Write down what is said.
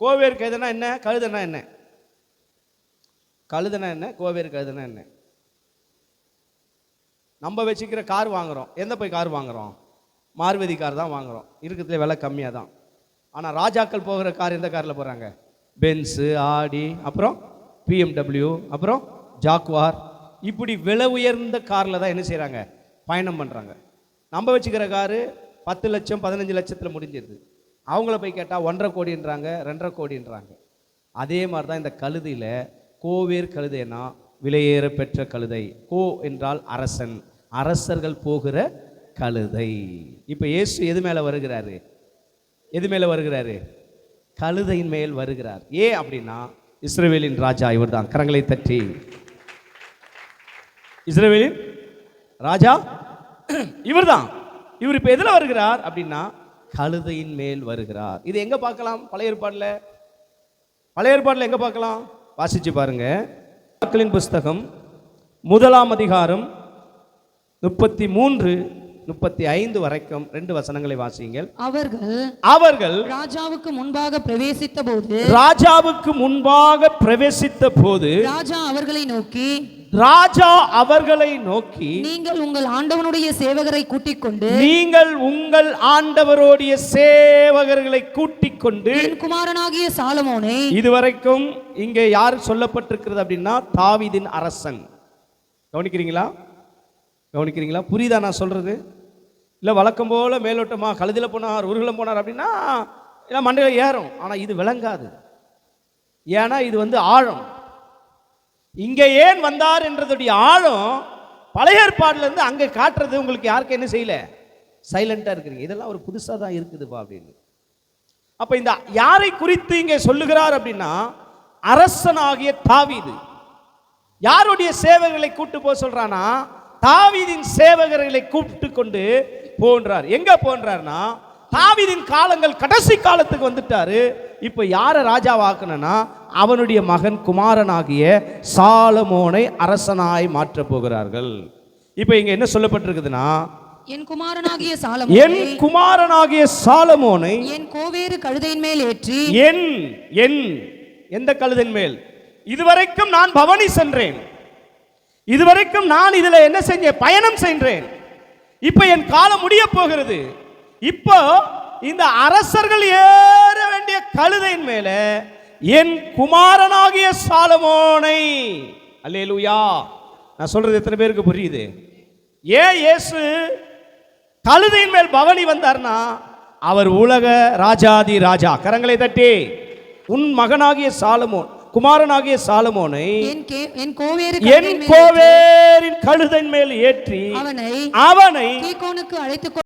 கோவேறு கழுதைனா என்ன? கழுதைனா என்ன? கழுதைனா என்ன? கோவேறு கழுதைனா என்ன? நம்ம வச்சுக்கிற கார் வாங்குகிறோம். எந்த போய் கார் வாங்குகிறோம்? மாருதி கார் தான் வாங்குகிறோம். இருக்கிறதுல விலை கம்மியாக தான். ஆனால் ராஜாக்கள் போகிற கார் எந்த காரில் போகிறாங்க? பென்ஸு, ஆடி, அப்புறம் பிஎம்டபிள்யூ, அப்புறம் ஜாக்வார், இப்படி விலை உயர்ந்த காரில் தான் என்ன செய்கிறாங்க? பயணம் பண்ணுறாங்க. நம்ம வச்சுக்கிற காரு 10 லட்சம் 15 லட்சத்தில் முடிஞ்சிருது. அவங்கள போய் கேட்டால் 1.5 கோடின்றாங்க, 2.5 கோடின்றாங்க. அதே மாதிரி தான் இந்த கழுதையில் கோவேர் கழுதைனா விலையேற பெற்ற கழுதை. கோ என்றால் அரசன், அரசர்கள் போகிற கழுதை. இப்போ இயேசு எது மேலே வருகிறாரு? எது மேலே வருகிறாரு? கழுதையின் மேல் வருகிறார். ஏன் அப்படின்னா இஸ்ரவேலின் ராஜா இவர் தான். கரங்களை தட்டி இஸ்ரவேலின் ராஜா இவர் தான். இவர் இப்போ எதில் வருகிறார் அப்படின்னா கழுதையின் மேல் வருகிறார். இது எங்கே பார்க்கலாம்? பழைய ஏற்பாட்டில். பழைய ஏற்பாட்டில் எங்கே பார்க்கலாம்? வாசிச்சு பாருங்க. மக்களின் புஸ்தகம் 1ஆம் அதிகாரம் 33, 35 வரைக்கும் 2 வசனங்களை வாசியுங்கள். அவர்கள் ராஜாவுக்கு முன்பாக பிரவேசித்த போது ராஜா அவர்களை நோக்கி நீங்கள் உங்கள் ஆண்டவனுடைய சேவகரை கூட்டிக் கொண்டு என் குமாரனாகிய சாலமோனை. இதுவரைக்கும் இங்கே யார் சொல்லப்பட்டிருக்கிறது அப்படின்னா தாவீதின் அரசன். கவனிக்கிறீங்களா? புரியுதா நான் சொல்றது? இல்லை வழக்கம் போல மேலோட்டமா கழுதில போனார், ஊர்வலம் போனார் அப்படின்னா இல்லை மண்டையில் ஏறும். ஆனால் இது விளங்காது. ஏன்னா இது ஆழம். இங்கே ஏன் வந்தார் என்றதுடைய ஆழம் பழைய ஏற்பாடுலேருந்து அங்கே காட்டுறது உங்களுக்கு யாருக்கு என்ன செய்யல? சைலண்டாக இருக்கிறீங்க. இதெல்லாம் ஒரு புதுசாக தான் இருக்குதுப்பா அப்படின்னு. அப்போ இந்த யாரை குறித்து இங்கே சொல்லுகிறார் அப்படின்னா அரசனாகிய தாவீது. யாருடைய சேவகர்களை கூட்டு போக சொல்றானா? தாவீதின் சேவகர்களை கூப்பிட்டு கொண்டு போன்றார். எங்க போன்றார்னா தாவீதின் காலங்கள் கடைசி காலத்துக்கு வந்துட்டாரு. இப்போ யாரை ராஜாவாக்கணும்னா அவனுடைய மகன் குமாரனாகிய சாலமோனை அரசனாய் மாற்ற போகிறார்கள். இப்போ இங்க என்ன சொல்லப்பட்டிருக்குதுன்னா என் குமாரனாகிய சாலமோனை என் கோவேறு கழுதையின் மேல் ஏற்றி எந்த கழுதையின் மேல்? இதுவரைக்கும் நான் பவனி சென்றேன், இதுவரைக்கும் நான் இதுல என்ன செஞ்சேன்? பயணம் சென்றேன். இப்ப என் காலம் முடிய போகிறது. இப்போ இந்த அரசர்கள் ஏற வேண்டிய கழுதையின் மேல என் குமாரனாகிய சாலமோனை. அல்லேலூயா. நான் சொல்றது எத்தனை பேருக்கு புரியுது? ஏன் இயேசு கழுதையின் மேல் பவனி வந்தார்னா அவர் உலக ராஜாதி ராஜா. கரங்களை தட்டி உன் மகனாகிய சாலமோன், குமாரனாகிய சாலமோனை என் கோவேரின் கழுதையின் மேல் ஏற்றி அவனை கீகோனுக்கு அழைத்து